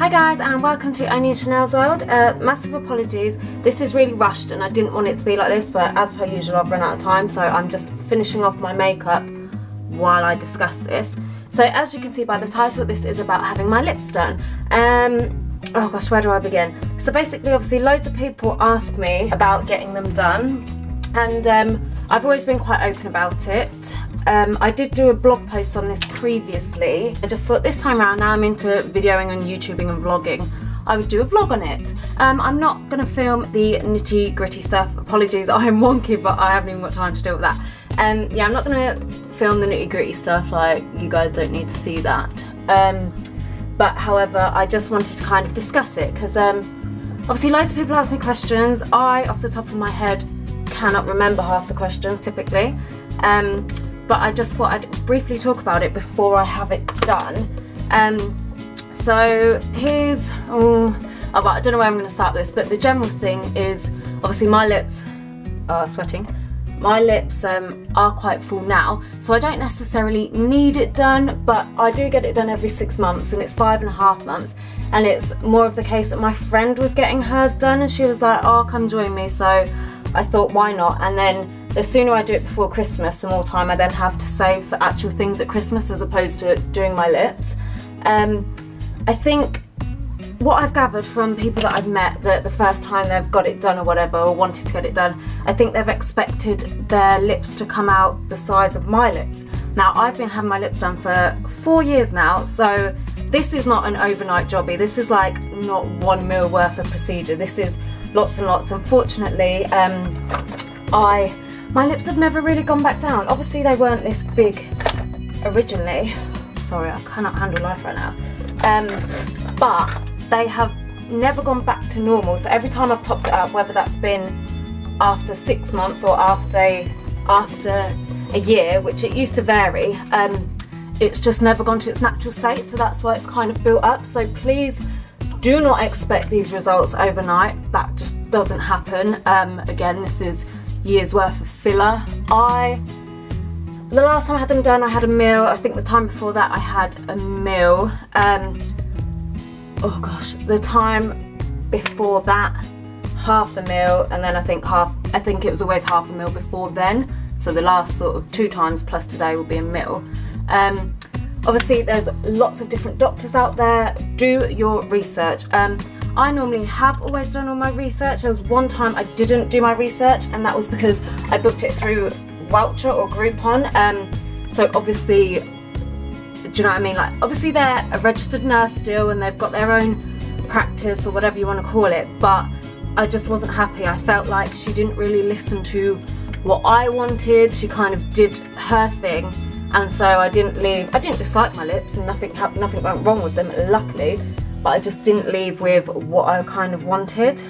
Hi guys, and welcome to Only in Chanelle's World. Massive apologies, this is really rushed and I didn't want it to be like this, but as per usual I've run out of time, so I'm just finishing off my makeup while I discuss this. So as you can see by the title, this is about having my lips done. Oh gosh, where do I begin? So basically, obviously loads of people ask me about getting them done, and I've always been quite open about it. I did do a blog post on this previously. I just thought this time around, now I'm into videoing and YouTubing and vlogging, I would do a vlog on it. I'm not going to film the nitty gritty stuff. Apologies, I am wonky, but I haven't even got time to deal with that. Yeah, I'm not going to film the nitty gritty stuff, like, you guys don't need to see that. But however, I just wanted to kind of discuss it, because obviously loads of people ask me questions. I, off the top of my head, cannot remember half the questions typically. But I just thought I'd briefly talk about it before I have it done. So here's, I don't know where I'm going to start with this, but the general thing is, obviously my lips are sweating. My lips are quite full now, so I don't necessarily need it done, but I do get it done every 6 months, and it's 5.5 months. And it's more of the case that my friend was getting hers done, and she was like, oh, come join me, so I thought, why not? And then the sooner I do it before Christmas, the more time I then have to save for actual things at Christmas as opposed to doing my lips. I think what I've gathered from people that I've met, that the first time they've got it done or whatever, or wanted to get it done, I think they've expected their lips to come out the size of my lips. Now, I've been having my lips done for 4 years now, so this is not an overnight jobby. This is like not 1 mil worth of procedure. This is lots and lots. Unfortunately, my lips have never really gone back down. Obviously they weren't this big originally. Sorry, I cannot handle life right now. But they have never gone back to normal. So every time I've topped it up, whether that's been after 6 months or after a year, which it used to vary, it's just never gone to its natural state. So that's why it's kind of built up. So please do not expect these results overnight. That just doesn't happen. Again, this is years worth of filler. The last time I had them done, I had a mil. I think the time before that I had a mil. Oh gosh, the time before that, half a mil, and then I think it was always half a mil before then. So the last sort of 2 times plus today will be a mil. Obviously there's lots of different doctors out there. Do your research. I normally have always done all my research. There was one time I didn't do my research, and that was because I booked it through Voucher or Groupon. So obviously, do you know what I mean? Like, obviously they're a registered nurse still, and they've got their own practice or whatever you want to call it, but I just wasn't happy. I felt like she didn't really listen to what I wanted. She kind of did her thing, and so I didn't leave. I didn't dislike my lips, and nothing went wrong with them, luckily, but I just didn't leave with what I kind of wanted.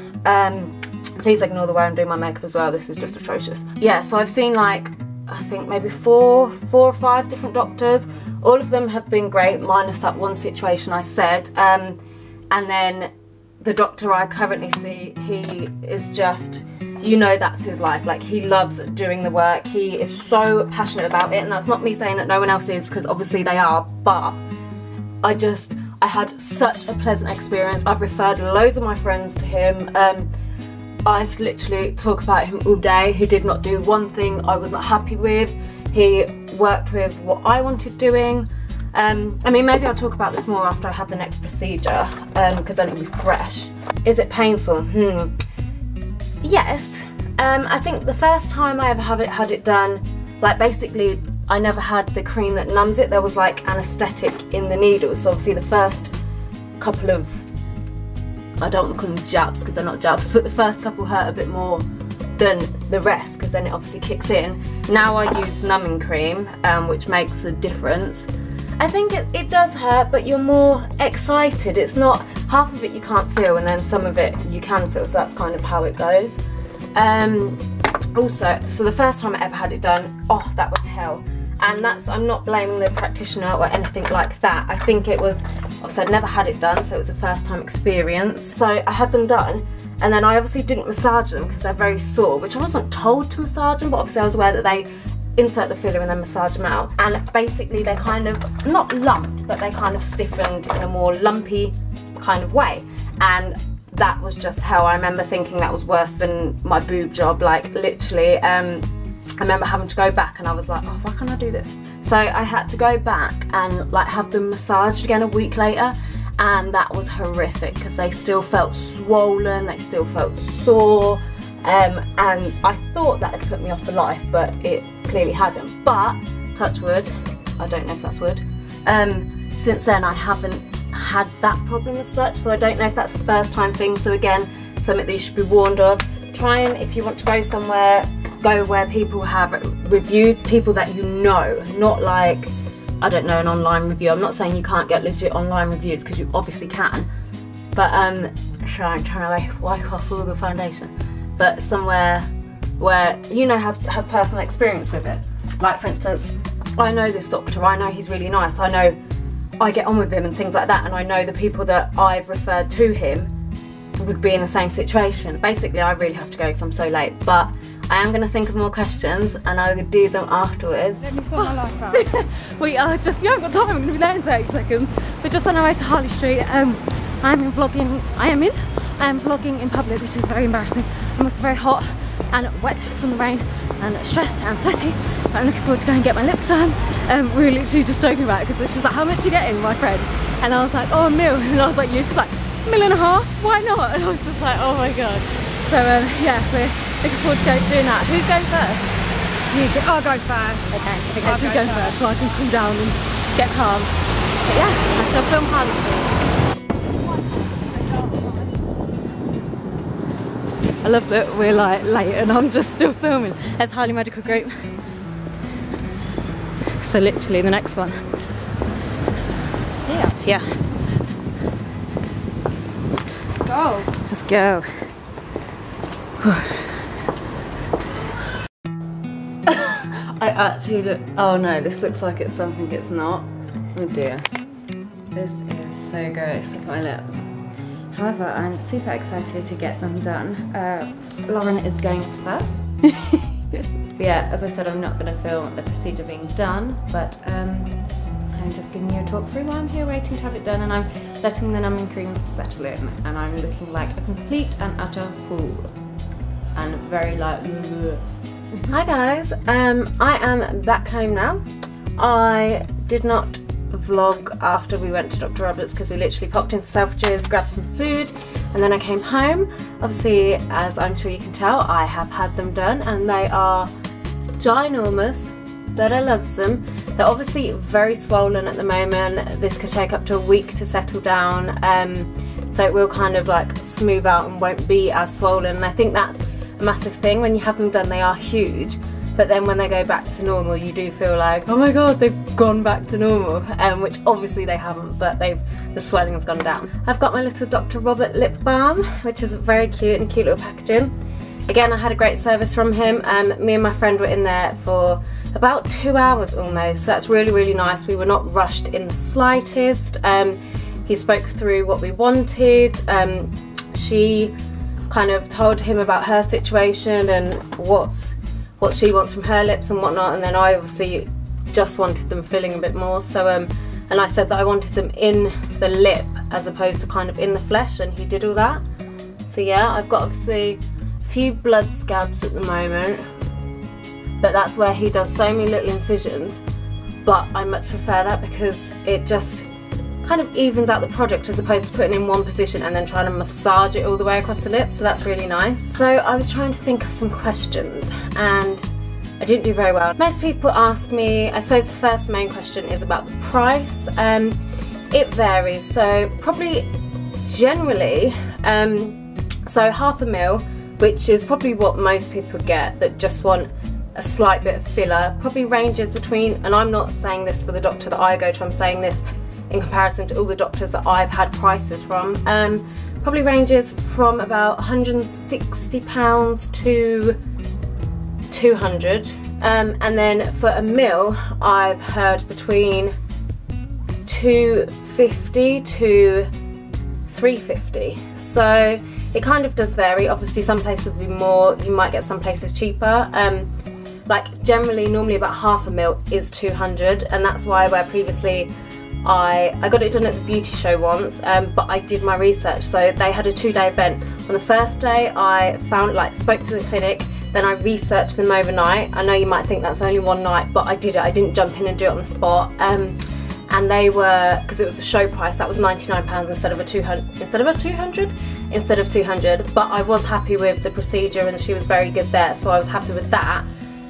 Please ignore the way I'm doing my makeup as well, this is just atrocious. Yeah, so I've seen like, I think maybe four or five different doctors. All of them have been great, minus that one situation I said. And then the doctor I currently see, he is just, you know, that's his life. Like, he loves doing the work. He is so passionate about it, and that's not me saying that no one else is, because obviously they are, but I had such a pleasant experience. I've referred loads of my friends to him. I could literally talk about him all day. He did not do one thing I was not happy with. He worked with what I wanted doing. I mean, maybe I'll talk about this more after I have the next procedure, because then it'll be fresh. Is it painful? Yes. I think the first time I ever had it done, like, basically I never had the cream that numbs it. There was like anaesthetic in the needles. So obviously the first couple of, I don't want to call them jabs because they're not jabs, but the first couple hurt a bit more than the rest, because then it obviously kicks in. Now I use numbing cream, which makes a difference. I think it does hurt, but you're more excited. It's not, half of it you can't feel, and then some of it you can feel, so that's kind of how it goes. Also, so the first time I ever had it done, oh, that was hell. And that's, I'm not blaming the practitioner or anything like that. I think it was, obviously I'd never had it done, so it was a first time experience. So I had them done, and then I obviously didn't massage them because they're very sore, which I wasn't told to massage them, but obviously I was aware that they insert the filler and then massage them out. And basically they kind of, not lumped, but they kind of stiffened in a more lumpy kind of way. And that was just how I remember thinking that was worse than my boob job. Like literally, I remember having to go back and I was like, oh, why can't I do this? So I had to go back and like have them massaged again a week later, and that was horrific because they still felt swollen, they still felt sore, and I thought that had put me off for life, but it clearly hadn't. But touch wood, I don't know if that's wood, since then I haven't had that problem as such, so I don't know if that's a first time thing. So again, something that you should be warned of. Try and, if you want to go somewhere, go where people have reviewed, people that you know, not like, I don't know, an online review. I'm not saying you can't get legit online reviews, because you obviously can, but sorry, I'm trying to wipe off all the foundation, but somewhere where you know has personal experience with it. Like for instance, I know this doctor, I know he's really nice, I know I get on with him and things like that, and I know the people that I've referred to him would be in the same situation. Basically, I really have to go because I'm so late, but I am going to think of more questions and I will do them afterwards. Let me sort my life out. We are just, you haven't got time, I'm going to be there in 30 seconds. We're just on our way to Harley Street. I am vlogging in public, which is very embarrassing. I'm also very hot and wet from the rain and stressed and sweaty, but I'm looking forward to going and get my lips done. We were literally just joking about it because she's like, how much are you getting, my friend? And I was like, oh, £1 million. And I was like, yeah. She's like, £1.5 million, why not? And I was just like, oh my god. So yeah, we're looking forward to doing that. Who's going first? You can. I'll go first. Okay, she's going first, so I can cool down and get calm. But yeah, I shall film Harley Street. I love that we're like late and I'm just still filming. There's Harley Medical Group. So literally the next one. Yeah. Go. Let's go. I actually look, oh no, this looks like it's something it's not. Oh dear. This is so gross, look at my lips. However, I'm super excited to get them done. Lauren is going first. But yeah, as I said, I'm not going to film the procedure being done, but I'm just giving you a talk through while I'm here waiting to have it done, and I'm letting the numbing cream settle in, and I'm looking like a complete and utter fool. And very like, bleh. Hi guys, I am back home now. I did not vlog after we went to Dr. Roberts because we literally popped into Selfridges, grabbed some food, and then I came home. Obviously, as I'm sure you can tell, I have had them done and they are ginormous, but I love them. They're obviously very swollen at the moment. This could take up to a week to settle down, so it will kind of like smooth out and won't be as swollen, and I think that's a massive thing. When you have them done, they are huge, but then when they go back to normal, you do feel like, oh my god, they've gone back to normal, which obviously they haven't, but the swelling has gone down. I've got my little Dr. Robert lip balm, which is very cute and cute little packaging. Again, I had a great service from him. Me and my friend were in there for about 2 hours almost, so that's really, really nice. We were not rushed in the slightest. He spoke through what we wanted. She kind of told him about her situation and what she wants from her lips and whatnot, and then I obviously just wanted them filling a bit more, so and I said that I wanted them in the lip as opposed to kind of in the flesh, and he did all that. So yeah, I've got obviously a few blood scabs at the moment, but that's where he does so many little incisions, but I much prefer that because it just kind of evens out the product as opposed to putting it in one position and then trying to massage it all the way across the lips, so that's really nice. So I was trying to think of some questions and I didn't do very well. Most people ask me, I suppose the first main question is about the price. It varies, so probably generally, so £500,000, which is probably what most people get that just want a slight bit of filler, probably ranges between, and I'm not saying this for the doctor that I go to, I'm saying this in comparison to all the doctors that I've had prices from, probably ranges from about £160 to 200, and then for a mil I've heard between 250 to 350, so it kind of does vary. Obviously some places will be more, you might get some places cheaper. Like generally, normally about £500,000 is 200, and that's why where previously I got it done at the beauty show once, but I did my research. So they had a 2-day event. On the first day I spoke to the clinic, then I researched them overnight. I know you might think that's only one night, but I did it. I didn't jump in and do it on the spot. And they were, because it was a show price, that was £99 instead of 200. But I was happy with the procedure and she was very good there, so I was happy with that.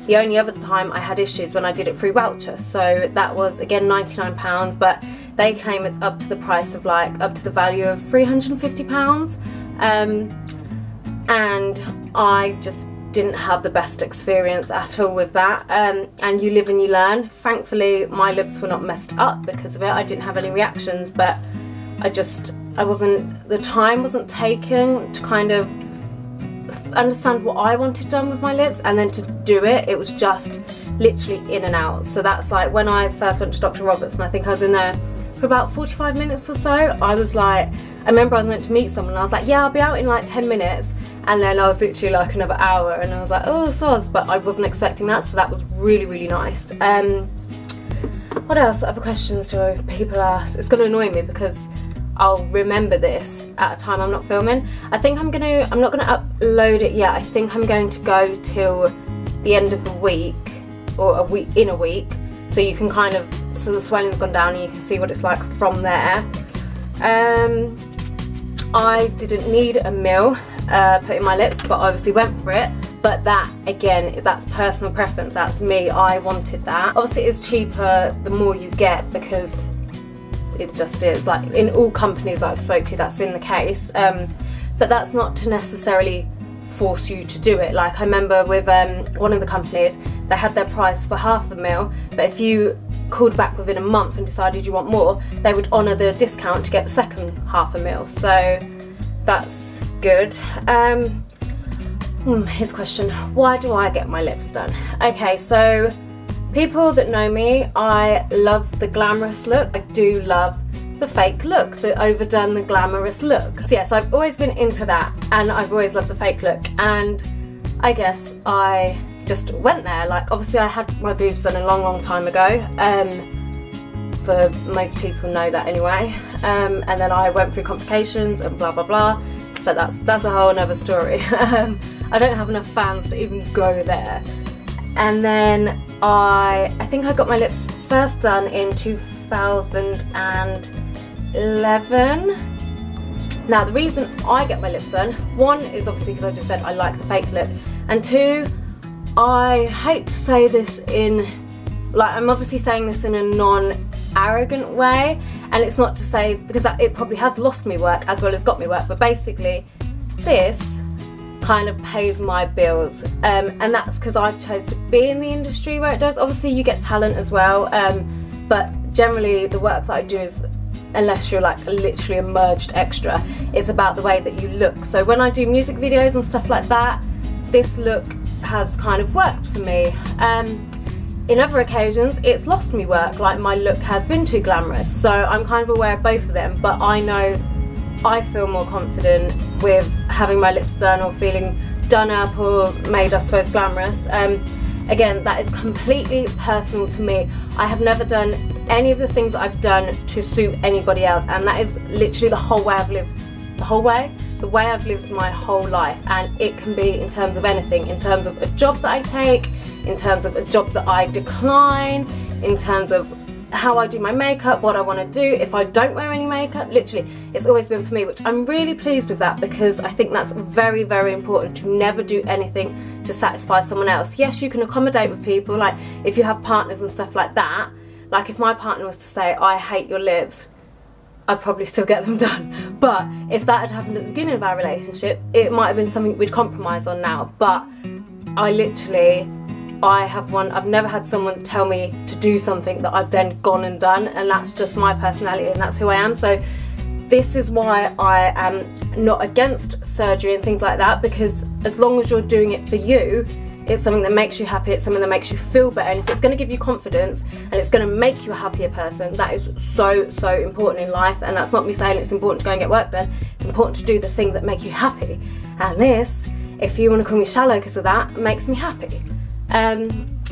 The only other time I had issues when I did it through voucher, so that was again £99, but they claim it's up to the price of up to the value of £350, and I just didn't have the best experience at all with that. And you live and you learn. Thankfully my lips were not messed up because of it. I didn't have any reactions, but the time wasn't taken to kind of understand what I wanted done with my lips, and then to do it, it was just literally in and out. So that's like when I first went to Dr. Roberts, and I think I was in there for about 45 minutes or so. I was like, I remember I was meant to meet someone and I was like, yeah, I'll be out in like 10 minutes. And then I was literally like another hour and I was like, oh, soz, but I wasn't expecting that, so that was really, really nice. What else? What other questions do people ask? It's gonna annoy me because I'll remember this at a time I'm not filming. I think I'm not gonna upload it yet. I think I'm going to go till the end of the week, or in a week, so you can kind of, so the swelling's gone down and you can see what it's like from there. I didn't need a mil put in my lips, but I obviously went for it. But that, again, that's personal preference, that's me, I wanted that. Obviously it's cheaper the more you get, because it just is. Like in all companies that I've spoken to, that's been the case. But that's not to necessarily force you to do it. Like I remember with one of the companies, they had their price for £500,000, but if you called back within a month and decided you want more, they would honour the discount to get the second £500,000. So that's good. Here's a question. Why do I get my lips done? Okay, so people that know me, I love the glamorous look. I do love the fake look, the overdone, the glamorous look. So yes, I've always been into that, and I've always loved the fake look, and I guess I just went there. Like obviously I had my boobs done a long, long time ago. For most people know that anyway. And then I went through complications and blah, blah, blah. But that's a whole another story. I don't have enough fans to even go there. And then I think I got my lips first done in 2011. Now the reason I get my lips done, one is obviously because I just said I like the fake look, and two, I hate to say this in, like, I'm obviously saying this in a non-arrogant way, and it's not to say, because it probably has lost me work as well as got me work, but basically this kind of pays my bills, and that's because I've chose to be in the industry where it does. Obviously you get talent as well, but generally the work that I do is, unless you're like literally a merged extra, it's about the way that you look. So when I do music videos and stuff like that, this look has kind of worked for me. In other occasions it's lost me work, like my look has been too glamorous, so I'm kind of aware of both of them, but I know I feel more confident with having my lips done or feeling done up or made, I suppose, glamorous. Again, that is completely personal to me. I have never done any of the things that I've done to suit anybody else, and that is literally the whole way I've lived, the way I've lived my whole life. And it can be in terms of anything, in terms of a job that I take, in terms of a job that I decline, in terms of how I do my makeup, what I want to do, if I don't wear any makeup. Literally, it's always been for me, which I'm really pleased with that, because I think that's very, very important, to never do anything to satisfy someone else. Yes, you can accommodate with people, like if you have partners and stuff like that. Like if my partner was to say, I hate your lips, I'd probably still get them done. But if that had happened at the beginning of our relationship, it might have been something we'd compromise on now. But I've never had someone tell me to do something that I've then gone and done, and that's just my personality and that's who I am. So this is why I am not against surgery and things like that, because as long as you're doing it for you, it's something that makes you happy, it's something that makes you feel better, and if it's going to give you confidence and it's going to make you a happier person, that is so, so important in life. And that's not me saying it's important to go and get work done, it's important to do the things that make you happy. And this, if you want to call me shallow because of that, makes me happy.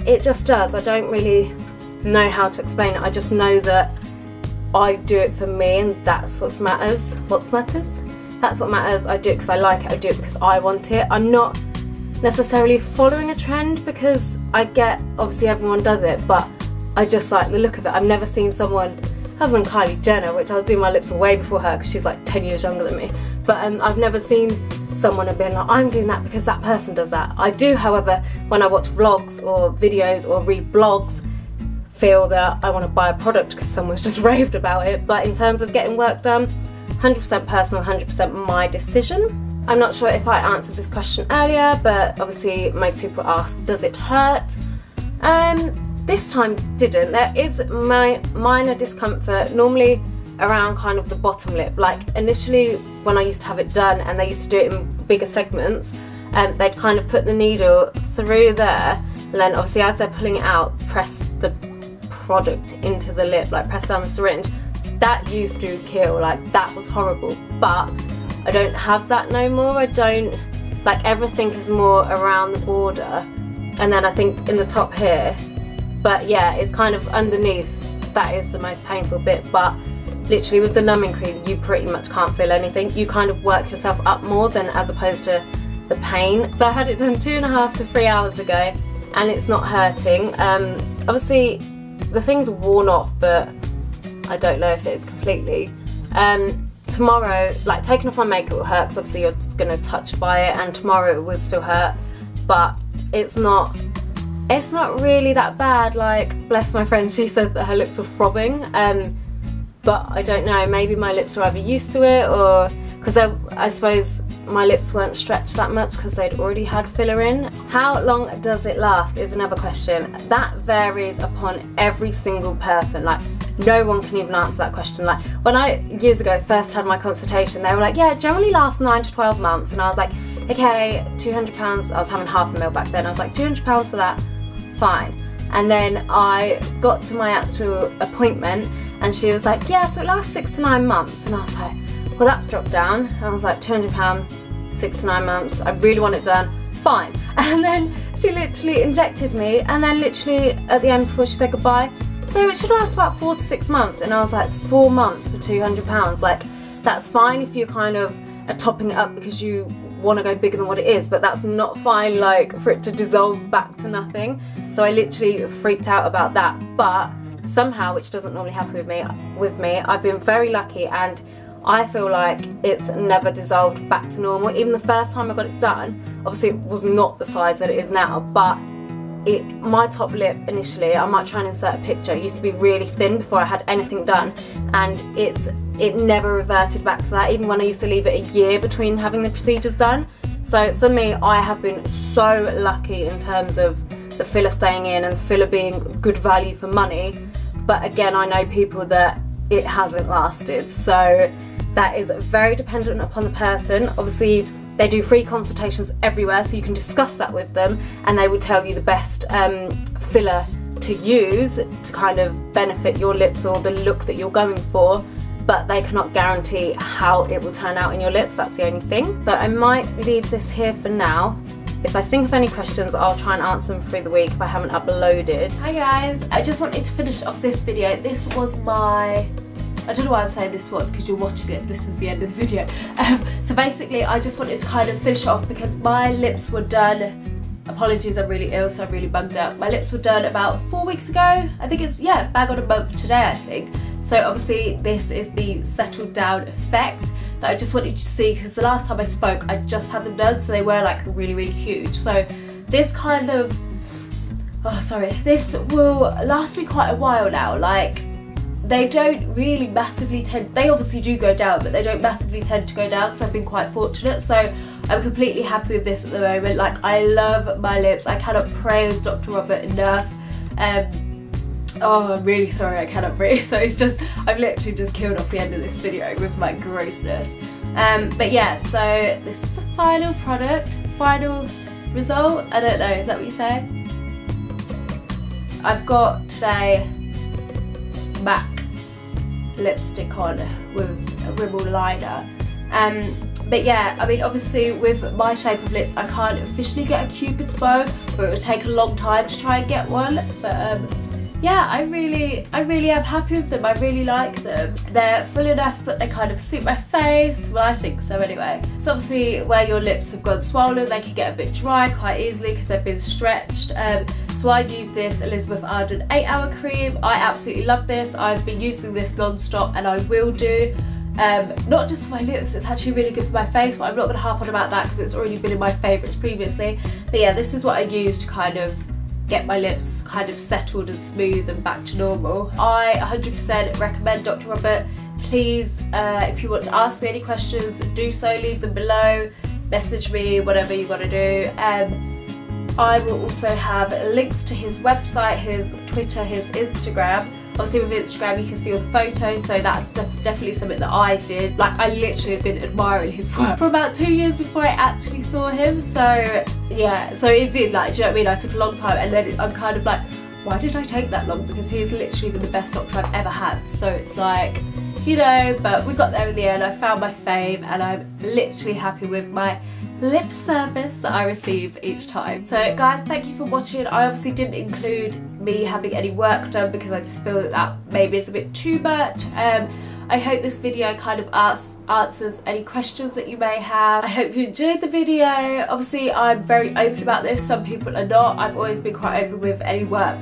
It just does. I don't really know how to explain it. I just know that I do it for me, and that's what matters. That's what matters. I do it because I like it. I do it because I want it. I'm not necessarily following a trend, because I get, obviously everyone does it, but I just like the look of it. I've never seen someone, other than Kylie Jenner, which I was doing my lips way before her because she's like 10 years younger than me, but I've never seen someone and been like, I'm doing that because that person does that. I do, however, when I watch vlogs or videos or read blogs, feel that I want to buy a product because someone's just raved about it. But in terms of getting work done, 100% personal, 100% my decision. I'm not sure if I answered this question earlier, but obviously most people ask, does it hurt? This time didn't. There is minor discomfort, normally around kind of the bottom lip. Like initially when I used to have it done, and they used to do it in bigger segments, they'd kind of put the needle through there, and then obviously as they're pulling it out, press the product into the lip, like press down the syringe. That used to kill, like that was horrible, but I don't have that no more. I don't, like everything is more around the border, and then I think in the top here, but yeah, it's kind of underneath, that is the most painful bit. But literally with the numbing cream, you pretty much can't feel anything. You kind of work yourself up more than as opposed to the pain. So I had it done 2.5 to 3 hours ago, and it's not hurting. Obviously the thing's worn off, but I don't know if it is completely. Tomorrow, like taking off my makeup will hurt because obviously you're gonna touch by it, and tomorrow it will still hurt, but it's not really that bad. Like, bless my friend, she said that her lips were throbbing, but I don't know, maybe my lips are either used to it, or because I suppose my lips weren't stretched that much because they'd already had filler in. How long does it last is another question. That varies upon every single person. Like, no one can even answer that question. Like, when I, years ago, first had my consultation, they were like, yeah, it generally lasts 9 to 12 months. And I was like, okay, £200, I was having half a mil back then. I was like, £200 for that, fine. And then I got to my actual appointment, and she was like, yeah, so it lasts 6 to 9 months. And I was like, well, that's dropped down. I was like, £200, 6 to 9 months. I really want it done, fine. And then she literally injected me, and then literally at the end before she said goodbye, so it should last about 4 to 6 months. And I was like, 4 months for £200? Like, that's fine if you kind of are topping it up because you want to go bigger than what it is, but that's not fine, like, for it to dissolve back to nothing. So I literally freaked out about that. But somehow, which doesn't normally happen with me, I've been very lucky, and I feel like it's never dissolved back to normal. Even the first time I got it done, obviously it was not the size that it is now, but my top lip initially, I might try and insert a picture, it used to be really thin before I had anything done, and it never reverted back to that, even when I used to leave it a year between having the procedures done. So for me, I have been so lucky in terms of the filler staying in and the filler being good value for money. But again, I know people that it hasn't lasted, so that is very dependent upon the person. Obviously they do free consultations everywhere, so you can discuss that with them, and they will tell you the best filler to use to kind of benefit your lips or the look that you're going for, but they cannot guarantee how it will turn out in your lips. That's the only thing. But I might leave this here for now. If I think of any questions, I'll try and answer them through the week if I haven't uploaded. Hi guys, I just wanted to finish off this video. This was my, I don't know why I'm saying this was, because you're watching it, this is the end of the video. So basically I just wanted to kind of finish off because my lips were done, apologies, I'm really ill, so I'm really bugged out. My lips were done about 4 weeks ago. I think it's, yeah, bang on a month today, I think. So obviously this is the settled down effect that I just wanted you to see, because the last time I spoke I just had them done, so they were like really, really huge. So this kind of, oh sorry, this will last me quite a while now. Like, they don't really massively tend, they obviously do go down, but they don't massively tend to go down, because I've been quite fortunate. So I'm completely happy with this at the moment. Like, I love my lips. I cannot praise Dr. Robert enough. Oh, I'm really sorry I cannot breathe. So it's just, I've literally just killed off the end of this video with my grossness. But yeah, so this is the final product, final result. I don't know, is that what you say? I've got today MAC lipstick on with a Rimmel liner. But yeah, I mean, obviously with my shape of lips I can't officially get a Cupid's bow, but it would take a long time to try and get one. But yeah, I really am happy with them. I really like them. They're full enough, but they kind of suit my face. Well, I think so anyway. So obviously where your lips have gone swollen, they can get a bit dry quite easily because they've been stretched. So I use this Elizabeth Arden 8-hour cream. I absolutely love this. I've been using this non-stop and I will do. Not just for my lips, it's actually really good for my face, but I'm not going to harp on about that because it's already been in my favourites previously. But yeah, this is what I use to kind of get my lips kind of settled and smooth and back to normal. I 100% recommend Dr. Robert. Please, if you want to ask me any questions, do so, leave them below, message me, whatever you want to do. I will also have links to his website, his Twitter, his Instagram. Obviously with Instagram you can see all the photos, so that's definitely something that I did. Like, I literally had been admiring his work for about 2 years before I actually saw him. So yeah, so it did, like, do you know what I mean? I took a long time, and then I'm kind of like, why did I take that long? Because he's literally been the best doctor I've ever had. So it's like, you know, but we got there in the end. I found my fave and I'm literally happy with my lip service that I receive each time. So guys, thank you for watching. I obviously didn't include me having any work done because I just feel that that maybe is a bit too much. I hope this video kind of answers any questions that you may have. I hope you enjoyed the video. Obviously I'm very open about this, some people are not. I've always been quite open with any work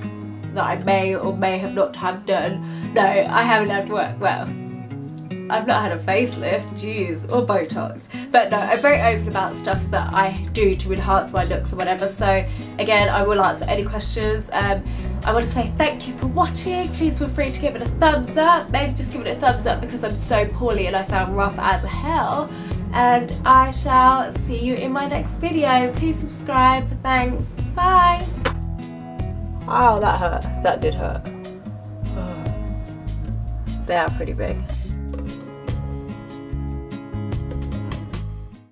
that I may or may have not have done. No, I haven't had work, well, I've not had a facelift, jeez, or Botox. But no, I'm very open about stuff that I do to enhance my looks or whatever. So again, I will answer any questions. I want to say thank you for watching. Please feel free to give it a thumbs up. Maybe just give it a thumbs up because I'm so poorly and I sound rough as hell. And I shall see you in my next video. Please subscribe. Thanks. Bye. Wow, that hurt. That did hurt. They are pretty big.